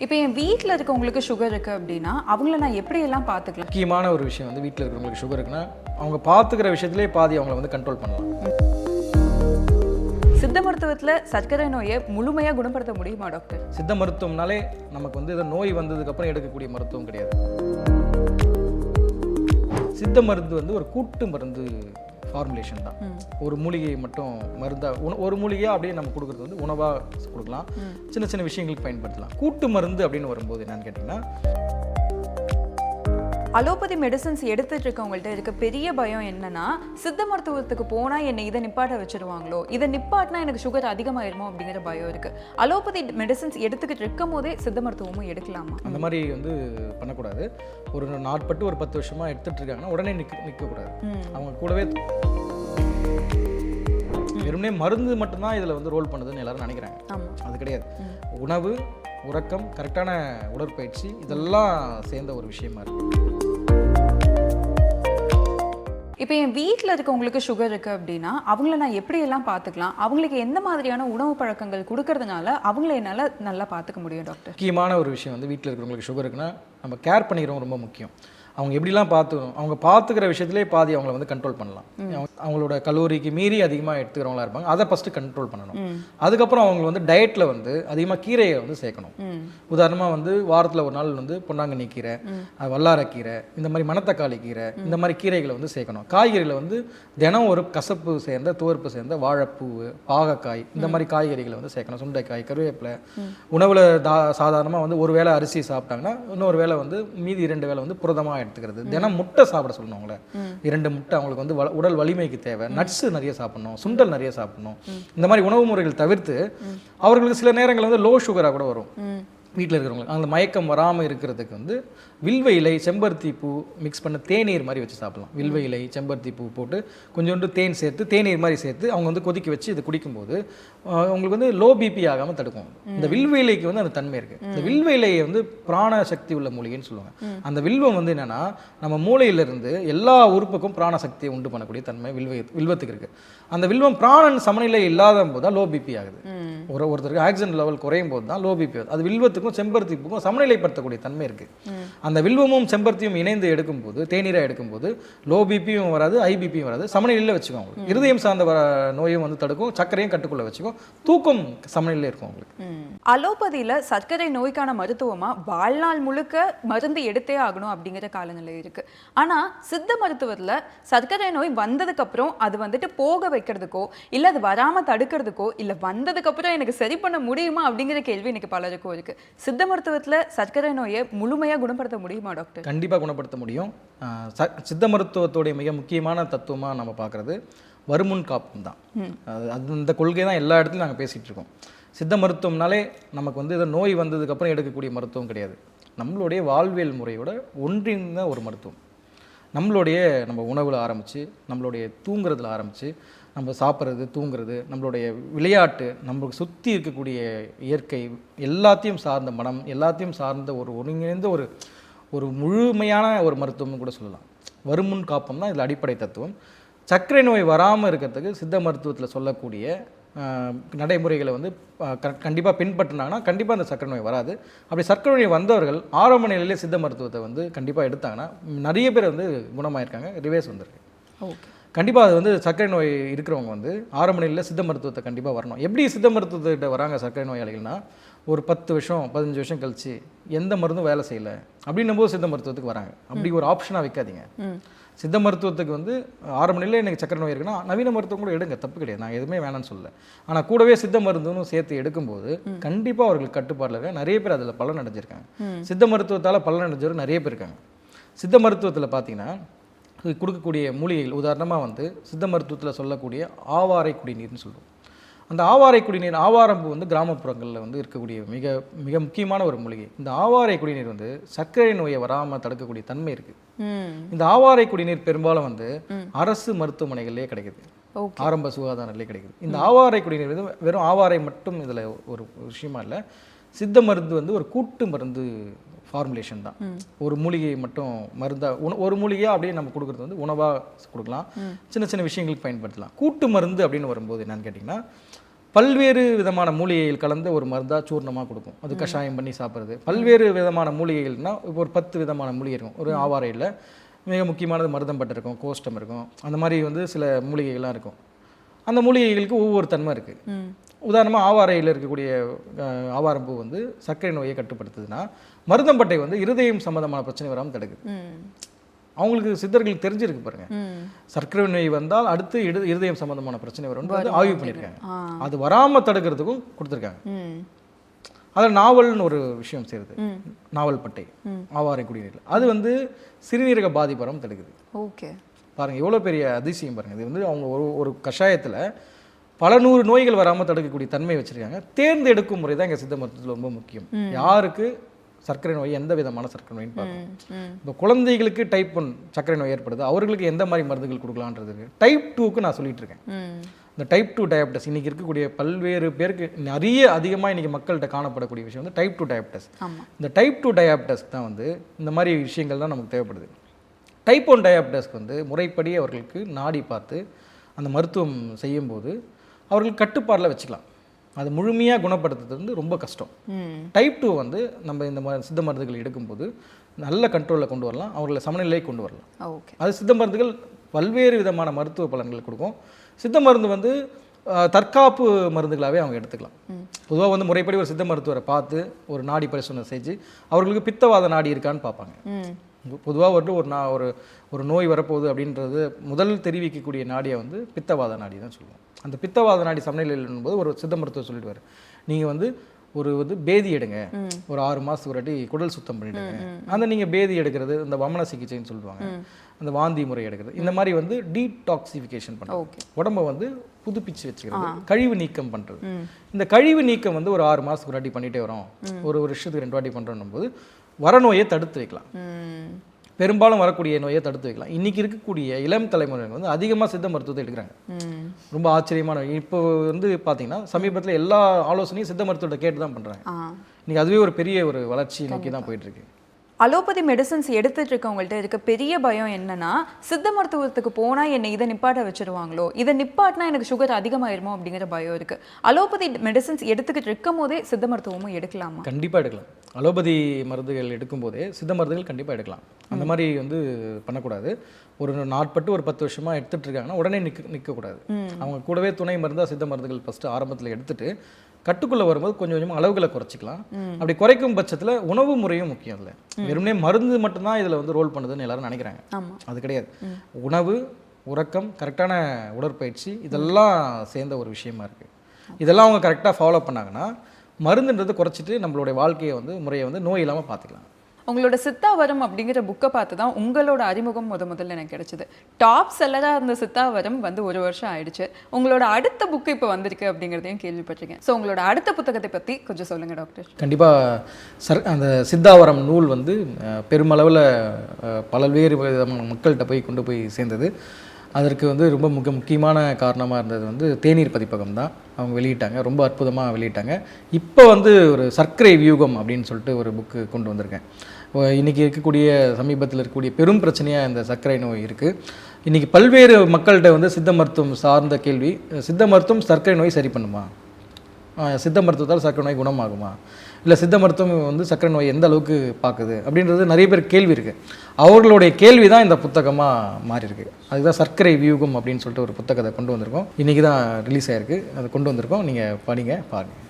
இப்போ என் வீட்டில் இருக்கவங்களுக்கு சுகர் இருக்குது அப்படின்னா அவங்கள நான் எப்படியெல்லாம் பார்த்துக்கலாம்? முக்கியமான ஒரு விஷயம் வந்து வீட்டில் இருக்கிறவங்களுக்கு சுகர் இருக்குன்னா அவங்க பார்த்துக்கிற விஷயத்திலே பாதி அவங்கள வந்து கண்ட்ரோல் பண்ணலாம். சித்த மருத்துவத்தில் சர்க்கரை நோயை முழுமையாக குணப்படுத்த முடியுமா டாக்டர்? சித்த மருத்துவம்னாலே நமக்கு வந்து இதை நோய் வந்ததுக்கப்புறம் எடுக்கக்கூடிய மருத்துவம் கிடையாது. சித்த மருந்து வந்து ஒரு கூட்டு மருந்து ஃபார்முலேஷன் தான். ஒரு மூலிகை மட்டும் மருந்தாக ஒரு மூலிகையாக அப்படியே நம்ம கொடுக்குறது வந்து உணவாக கொடுக்கலாம், சின்ன சின்ன விஷயங்களுக்கு பயன்படுத்தலாம். கூட்டு மருந்து அப்படின்னு வரும்போது என்னன்னு கேட்டிங்கன்னா, அலோபதி மெடிசன்ஸ் எடுத்துட்டு இருக்கவங்கள்ட்ட இருக்க பெரிய பயம் என்னன்னா, சித்த மருத்துவத்துக்கு போனால் என்னை இதை நிப்பாட்ட வச்சிருவாங்களோ, இதை நிப்பாட்டினா எனக்கு சுகர் அதிகமாயிருமோ அப்படிங்கிற பயம் இருக்குது. அலோபதி மெடிசன்ஸ் எடுத்துக்கிட்டு இருக்கும் போதே சித்த மருத்துவமும் எடுக்கலாமா? அந்த மாதிரி வந்து பண்ணக்கூடாது. ஒரு நாட்பட்டு ஒரு 10 வருஷமாக எடுத்துகிட்டு இருக்காங்கன்னா உடனே நிற்கக்கூடாது. அவங்க கூடவே வெறுமனே மருந்து மட்டும்தான் இதில் வந்து ரோல் பண்ணுதுன்னு எல்லாரும் நினைக்கிறாங்க. அது கிடையாது. உணவு, உறக்கம், கரெக்டான உடற்பயிற்சி இதெல்லாம் சேர்ந்த ஒரு விஷயமா இருக்குது. இப்போ என் வீட்டில் இருக்கவங்களுக்கு சுகர் இருக்குது அப்படின்னா அவங்கள நான் எப்படியெல்லாம் பார்த்துக்கலாம்? அவங்களுக்கு எந்த மாதிரியான உணவு பழக்கங்கள் கொடுக்கறதுனால அவங்கள என்னால் நல்லா பார்த்துக்க முடியும் டாக்டர்? முக்கியமான ஒரு விஷயம் வந்து வீட்டில் இருக்கிறவங்களுக்கு சுகர் இருக்குன்னா நம்ம கேர் பண்ணிக்கிறோம் ரொம்ப முக்கியம். அவங்க எப்படிலாம் பார்த்துக்கணும், அவங்க பார்த்துக்கிற விஷயத்திலே பாதி அவங்கள வந்து கண்ட்ரோல் பண்ணலாம். அவங்களோட கலோரிக்கு மீறி அதிகமாக எடுத்துக்கிறவங்களா இருப்பாங்க, அதை ஃபஸ்ட்டு கண்ட்ரோல் பண்ணணும். அதுக்கப்புறம் அவங்க வந்து டயட்டில் வந்து அதிகமாக கீரையை வந்து சேர்க்கணும். உதாரணமாக வந்து வாரத்தில் ஒரு நாள் வந்து பொன்னாங்கண்ணி கீரை, வல்லாரக்கீரை, இந்த மாதிரி மணத்தக்காளி கீரை, இந்த மாதிரி கீரைகளை வந்து சேர்க்கணும். காய்கறிகளை வந்து தினம் ஒரு கசப்பு சேர்ந்த துவர்ப்பு சேர்ந்த வாழைப்பூ, பாகக்காய், இந்த மாதிரி காய்கறிகளை வந்து சேர்க்கணும். சுண்டைக்காய், கருவேப்பிலை. உணவில் சாதாரணமாக வந்து ஒரு வேளை அரிசி சாப்பிட்டாங்கன்னா இன்னொரு வேளை வந்து மீதி 2 வேளை வந்து புரதமாக எடுத்துக்கிறது. தினம் முட்டை சாப்பிட சொல்லணும். அவங்கள 2 முட்டை அவங்களுக்கு வந்து உடல் வலிமைக்கு தேவை. நட்ஸ் நிறைய சாப்பிடணும், சுண்டல் நிறைய சாப்பிடணும். இந்த மாதிரி உணவு முறைகள் தவிர்த்து அவர்களுக்கு சில நேரங்கள் வந்து லோ சுகராக கூட வரும். வீட்டில் இருக்கிறவங்களுக்கு அந்த மயக்கம் வராமல் இருக்கிறதுக்கு வந்து வில்வ இலை, செம்பருத்தி பூ மிக்ஸ் பண்ண தேநீர் மாதிரி வச்சு சாப்பிடலாம். வில்வ இலை, செம்பருத்தி பூ போட்டு கொஞ்சோண்டு தேன் சேர்த்து தேநீர் மாதிரி சேர்த்து அவங்க வந்து கொதிக்க வச்சு இதை குடிக்கும்போது அவங்களுக்கு வந்து லோ பிபி ஆகாமல் தடுக்கும். இந்த வில்வ இலைக்கு வந்து அந்த தன்மை இருக்குது. இந்த வில்வ இலையை வந்து பிராண சக்தி உள்ள மூலிகைன்னு சொல்லுவாங்க. அந்த வில்வம் வந்து என்னென்னா நம்ம மூளையிலிருந்து எல்லா உறுப்புக்கும் பிராண சக்தியை உண்டு பண்ணக்கூடிய தன்மை வில்வத்துக்கு இருக்குது. அந்த வில்வம் பிராணன் சமநிலை இல்லாத போது தான் லோ பிபி ஆகுது. ஒருத்தருக்கு ஆக்சிஜன் லெவல் குறையும் போது தான் லோ பிபி ஆகுது. அது வில்வத்துக்கும் செம்பருத்தி பூக்கும் சமநிலைப்படுத்தக்கூடிய தன்மை இருக்குது. அந்த வில்வமும் செம்பருத்தியும் இணைந்து எடுக்கும்போது, தேநீராக எடுக்கும்போது லோ பிபியும் வராது, ஹை பிபியும் வராது, சமநிலையில் வச்சுக்கோங்க. இருதயம் சார்ந்த நோயும் வந்து தடுக்கும், சர்க்கரையும் கட்டுக்குள்ள வச்சுக்கும், தூக்கம் சமநிலையில் இருக்கும் உங்களுக்கு. அலோபதியில் சர்க்கரை நோய்க்கான மருத்துவமாக வாழ்நாள் முழுக்க மருந்து எடுத்தே ஆகணும் அப்படிங்கிற காலநிலை இருக்குது. ஆனால் சித்த மருத்துவத்தில் சர்க்கரை நோய் வந்ததுக்கப்புறம் அது வந்துட்டு போக வைக்கிறதுக்கோ, இல்லை அது வராமல் தடுக்கிறதுக்கோ, இல்லை வந்ததுக்கப்புறம் எனக்கு சரி பண்ண முடியுமா அப்படிங்கிற கேள்வி எனக்கு பலருக்கும் இருக்குது. சித்த மருத்துவத்தில் சர்க்கரை நோயை முழுமையாக குணப்படுத்த முடியுமா டாக்டர்? கண்டிப்பாக குணப்படுத்த முடியும். சித்த மருத்துவத்துடைய மிக முக்கியமான தத்துவமாக நம்ம பார்க்குறது வருமுன் காப்பும் தான். அது இந்த கொள்கை தான் எல்லா இடத்துலையும் நாங்கள் பேசிகிட்டு இருக்கோம். சித்த மருத்துவம்னாலே நமக்கு வந்து இதை நோய் வந்ததுக்கப்புறம் எடுக்கக்கூடிய மருத்துவம் கிடையாது. நம்மளுடைய வாழ்வியல் முறையோட ஒன்றிணைந்த ஒரு மருத்துவம். நம்ம உணவில் ஆரம்பித்து, நம்மளுடைய தூங்குறதுல ஆரம்பித்து, நம்ம சாப்பிட்றது, தூங்குறது, நம்மளுடைய விளையாட்டு, நம்மளுக்கு சுற்றி இருக்கக்கூடிய இயற்கை எல்லாத்தையும் சார்ந்த மனம், எல்லாத்தையும் சார்ந்த ஒரு ஒருங்கிணைந்த ஒரு முழுமையான ஒரு மருத்துவம்னு கூட சொல்லலாம். வருமுன் காப்பம் தான் இதில் அடிப்படை தத்துவம். சர்க்கரை நோய் வராமல் இருக்கிறதுக்கு சித்த மருத்துவத்தில் சொல்லக்கூடிய நடைமுறைகளை வந்து கண்டிப்பாக பின்பற்றினாங்கன்னா கண்டிப்பாக அந்த சர்க்கரை நோய் வராது. அப்படி சர்க்கரை நோய் வந்தவர்கள் ஆரம்ப நிலையிலே சித்த மருத்துவத்தை வந்து கண்டிப்பாக எடுத்தாங்கன்னா நிறைய பேர் வந்து குணமாயிருக்காங்க, ரிவேர்ஸ் வந்திருக்கு. ஓகே, கண்டிப்பாக அது வந்து சர்க்கரை நோய் இருக்கிறவங்க வந்து ஆரம்ப நிலையில் சித்த மருத்துவத்தை கண்டிப்பாக வரணும். எப்படி சித்த மருத்துவத்திட்ட வராங்க சர்க்கரை நோயாளிகள்னா, ஒரு 10 வருஷம் 15 வருஷம் கழிச்சு எந்த மருந்தும் வேலை செய்யலை அப்படின்னும் போது சித்த மருத்துவத்துக்கு வராங்க. அப்படி ஒரு ஆப்ஷனாக வைக்காதீங்க. சித்த மருத்துவத்துக்கு வந்து ஆரம்ப நிலையில் எனக்கு சர்க்கரை நோய் இருக்குன்னா நவீன மருத்துவம் கூட எடுங்க, தப்பு கிடையாது, நான் எதுவுமே வேணான்னு சொல்லலை. ஆனால் கூடவே சித்த மருந்துன்னு சேர்த்து எடுக்கும்போது கண்டிப்பாக அவர்களுக்கு கட்டுப்பாடில் இருக்க நிறைய பேர் அதில் பலன் அடைஞ்சிருக்காங்க. சித்த மருத்துவத்தால் பலன் அடைஞ்சவர் நிறைய பேர் இருக்காங்க. சித்த மருத்துவத்தில் பார்த்தீங்கன்னா கொடுக்கக்கூடிய மூலிகைகள், உதாரணமாக வந்து சித்த மருத்துவத்தில் சொல்லக்கூடிய ஆவாரை குடிநீர்னு சொல்லுவோம். அந்த ஆவாரை குடிநீர், ஆவாரம்பூ வந்து கிராமப்புறங்களில் வந்து இருக்கக்கூடிய மிக மிக முக்கியமான ஒரு மூலிகை. இந்த ஆவாரை குடிநீர் வந்து சர்க்கரை நோயை வராமல் தடுக்கக்கூடிய தன்மை இருக்குது. இந்த ஆவாரை குடிநீர் பெரும்பாலும் வந்து அரசு மருத்துவமனைகளிலே கிடைக்குது, ஆரம்ப சுகாதார நிலையே கிடைக்குது. இந்த ஆவாரை குடிநீர் வந்து வெறும் ஆவாரை மட்டும் இதில் ஒரு விஷயமா இல்லை. சித்த மருந்து வந்து ஒரு கூட்டு மருந்து ஃபார்முலேஷன் தான். ஒரு மூலிகை மட்டும் மருந்தாக ஒரு மூலிகையாக அப்படியே நம்ம கொடுக்குறது வந்து உணவாக கொடுக்கலாம், சின்ன சின்ன விஷயங்களுக்கு பயன்படுத்தலாம். கூட்டு மருந்து அப்படின்னு வரும்போது என்னன்னு கேட்டிங்கன்னா, பல்வேறு விதமான மூலிகைகள் கலந்த ஒரு மருந்தாக சூர்ணமாக கொடுக்கும். அது கஷாயம் பண்ணி சாப்பிட்றது. பல்வேறு விதமான மூலிகைகள்னால் இப்போ ஒரு 10 விதமான மூலிகை இருக்கும். ஒரு ஆவாரையில் மிக முக்கியமானது மருதம்பட்டை இருக்கும், கோஷ்டம் இருக்கும், அந்த மாதிரி வந்து சில மூலிகைகள்லாம் இருக்கும். அந்த மூலிகைகளுக்கு ஒவ்வொரு தன்மை இருக்குது. உதாரணமாக ஆவாரையில் இருக்கக்கூடிய ஆவாரம்பூ வந்து சர்க்கரை நோயை கட்டுப்படுத்துதுன்னா, மருதம்பட்டை வந்து இருதயம் சம்பந்தமான பிரச்சனை வராமல் தடுக்குது. அவங்களுக்கு சித்தர்களுக்கு தெரிஞ்சிருக்கு பாருங்க, சர்க்கரை நோய் வந்தால் அடுத்து இருதயம் சம்பந்தமான பிரச்சனை வரும் ஆய்வு பண்ணியிருக்காங்க. அது வராமல் தடுக்கிறதுக்கும் கொடுத்துருக்காங்க. அதில் நாவல்னு ஒரு விஷயம் சேருது, நாவல் பட்டை ஆவாரை குடிநீரில் அது வந்து சிறுநீரக பாதிப்பு வராமல் தடுக்குது. ஓகே, பாருங்க எவ்வளோ பெரிய அதிசயம் பாருங்க. இது வந்து அவங்க ஒரு கஷாயத்தில் பல 100 நோய்கள் வராமல் தடுக்கக்கூடிய தன்மை வச்சிருக்காங்க. தேர்ந்தெடுக்கும் முறை தான் எங்கள் சித்த மருத்துவத்தில் ரொம்ப முக்கியம். யாருக்கு சர்க்கரை நோய், எந்த விதமான சர்க்கரை நோயின்னு பார்க்கணும். இப்போ குழந்தைகளுக்கு டைப் 1 சர்க்கரை நோய் ஏற்படுது, அவர்களுக்கு எந்த மாதிரி மருந்துகள் கொடுக்கலான்றது. டைப் 2க்கு நான் சொல்லிட்டு இருக்கேன். இந்த டைப் 2 டயபிட்டிஸ் இன்னைக்கு இருக்கக்கூடிய பல்வேறு பேருக்கு அதிகமாக இன்னைக்கு மக்கள்கிட்ட காணப்படக்கூடிய விஷயம் வந்து டைப் 2 டயபிட்டிஸ். இந்த டைப் 2 டயபிட்டிஸ் தான் வந்து இந்த மாதிரி விஷயங்கள் தான் நமக்கு தேவைப்படுது. டைப் 1 டயபிட்டிஸ்க்கு வந்து முறைப்படி அவர்களுக்கு நாடி பார்த்து அந்த மருத்துவம் செய்யும்போது அவர்கள் கட்டுப்பாடில் வச்சுக்கலாம். அது முழுமையாக குணப்படுத்துறது வந்து ரொம்ப கஷ்டம். டைப் 2 வந்து நம்ம இந்த சித்த மருந்துகள் எடுக்கும்போது நல்ல கண்ட்ரோலில் கொண்டு வரலாம், அவர்களை சமநிலையை கொண்டு வரலாம். அது சித்த மருந்துகள் பல்வேறு விதமான மருத்துவ பலன்கள் கொடுக்கும். சித்த மருந்து வந்து தற்காப்பு மருந்துகளாகவே அவங்க எடுத்துக்கலாம். பொதுவாக வந்து முறைப்படி ஒரு சித்த மருத்துவரை பார்த்து ஒரு நாடி பரிசோதனை செஞ்சு அவர்களுக்கு பித்தவாத நாடி இருக்கான்னு பார்ப்பாங்க. பொதுவாக வந்து ஒரு நோய் வரப்போகுது அப்படின்றது முதல் தெரிவிக்கக்கூடிய நாடியை வந்து பித்தவாத நாடி தான் சொல்லுவோம். அந்த பித்தவாத நாடி சமநிலையில் போது ஒரு சித்த மருத்துவர் சொல்லிடுவார், நீங்கள் வந்து பேதி எடுங்க, ஒரு 6 மாதத்துக்கு ஒரு வாட்டி குடல் சுத்தம் பண்ணிவிடுங்க. அந்த நீங்கள் பேதி எடுக்கிறது இந்த வமன சிகிச்சைன்னு சொல்லுவாங்க, அந்த வாந்தி முறை எடுக்கிறது, இந்த மாதிரி வந்து டீடாக்சிஃபிகேஷன் பண்ணுறது, உடம்பை வந்து புதுப்பிச்சு வச்சுக்கிறது, கழிவு நீக்கம் பண்ணுறது. இந்த கழிவு நீக்கம் வந்து ஒரு 6 மாதத்துக்கு ஒரு வாட்டி பண்ணிகிட்டே வரோம், ஒரு வருஷத்துக்கு 2 வாட்டி பண்ணுறோம் போது வரநோயை தடுத்து வைக்கலாம். பெரும்பாலும் வரக்கூடிய நோயை தடுத்து வைக்கலாம். இன்னைக்கு இருக்கக்கூடிய இளம் தலைமுறைகள் வந்து அதிகமாக சித்த மருத்துவத்தை எடுக்கிறாங்க. ரொம்ப ஆச்சரியமான இப்போ வந்து பார்த்தீங்கன்னா சமீபத்தில் எல்லா ஆலோசனையும் சித்த மருத்துவத்தை கேட்டு தான் பண்ணுறாங்க. இன்னைக்கு அதுவே ஒரு பெரிய ஒரு வளர்ச்சி நோக்கி தான் போயிட்டு இருக்கு. அலோபதி மெடிசன்ஸ் எடுத்துட்டு இருக்கவங்கள்ட்ட இருக்க பெரிய பயம் என்னன்னா, சித்த மருத்துவத்துக்கு போனா என்னை இதை நிப்பாட்ட வச்சிருவாங்களோ, இதை நிப்பாட்டினா எனக்கு சுகர் அதிகமாயிருமோ அப்படிங்கிற பயம் இருக்கு. அலோபதி மெடிசன்ஸ் எடுத்துக்கிட்டு இருக்கும் போதே சித்த மருத்துவமும் எடுக்கலாமா? கண்டிப்பாக எடுக்கலாம். அலோபதி மருந்துகள் எடுக்கும் போதே சித்த மருந்துகள் கண்டிப்பாக எடுக்கலாம். அந்த மாதிரி வந்து பண்ணக்கூடாது. ஒரு நாட்பட்டு ஒரு 10 வருஷமாக எடுத்துட்டு இருக்காங்கன்னா உடனே நிற்கக்கூடாது. அவங்க கூடவே துணை மருந்தாக சித்த மருந்துகள் ஃபஸ்ட்டு ஆரம்பத்தில் எடுத்துட்டு கட்டுக்குள்ளே வரும்போது கொஞ்சம் கொஞ்சமாக அளவுகளை குறைச்சிக்கலாம். அப்படி குறைக்கும் பட்சத்தில் உணவு முறையும் முக்கியம். இல்லை வெறுமனே மருந்து மட்டும்தான் இதில் வந்து ரோல் பண்ணுதுன்னு எல்லாரும் நினைக்கிறாங்க. அது கிடையாது. உணவு, உறக்கம், கரெக்டான உடற்பயிற்சி இதெல்லாம் சேர்ந்த ஒரு விஷயமா இருக்குது. இதெல்லாம் அவங்க கரெக்டாக ஃபாலோ பண்ணாங்கன்னா மருந்துன்றது குறைச்சிட்டு நம்மளுடைய வாழ்க்கையை வந்து முறையை வந்து நோய் இல்லாமல் பார்த்துக்கலாம். உங்களோட சித்தாவரம் அப்படிங்கிற புக்கை பார்த்து தான் உங்களோட அறிமுகம் முதல்ல எனக்கு கிடைச்சது. டாப் செல்லராக இருந்த சித்தாவரம் வந்து 1 வருஷம் ஆயிடுச்சு. உங்களோட அடுத்த புக்கு இப்போ வந்திருக்கு அப்படிங்கிறதையும் கேள்விப்பட்டிருக்கேன். ஸோ உங்களோட அடுத்த புத்தகத்தை பற்றி கொஞ்சம் சொல்லுங்கள் டாக்டர். கண்டிப்பாக அந்த சித்தாவரம் நூல் வந்து பெருமளவில் பல்வேறு விதமான மக்கள்கிட்ட போய் கொண்டு போய் சேர்ந்தது. அதற்கு வந்து ரொம்ப முக்கியமான காரணமாக இருந்தது வந்து தேநீர் பதிப்பகம் தான். அவங்க வெளியிட்டாங்க, ரொம்ப அற்புதமாக வெளியிட்டாங்க. இப்போ வந்து ஒரு சர்க்கரை வியூகம் அப்படின்னு சொல்லிட்டு ஒரு புக்கு கொண்டு வந்திருக்கேன். இன்றைக்கி இருக்கக்கூடிய சமீபத்தில் இருக்கக்கூடிய பெரும் பிரச்சனையாக இந்த சர்க்கரை நோய் இருக்குது. இன்றைக்கி பல்வேறு மக்கள்கிட்ட வந்து சித்த மருத்துவம் சார்ந்த கேள்வி, சித்த மருத்துவம் சர்க்கரை நோய் சரி பண்ணுமா, சித்த மருத்துவத்தால் சர்க்கரை நோய் குணமாகுமா, இல்லை சித்த மருத்துவம் வந்து சர்க்கரை நோய் எந்த அளவுக்கு பார்க்குது அப்படின்றது நிறைய பேர் கேள்வி இருக்குது. அவர்களுடைய கேள்வி தான் இந்த புத்தகமாக மாறி இருக்கு. அதுதான் சர்க்கரை வியூகம் அப்படின்னு சொல்லிட்டு ஒரு புத்தகத்தை கொண்டு வந்திருக்கோம். இன்றைக்கி தான் ரிலீஸ் ஆகிருக்கு, அதை கொண்டு வந்திருக்கோம். நீங்கள் படிங்க, பாருங்கள்.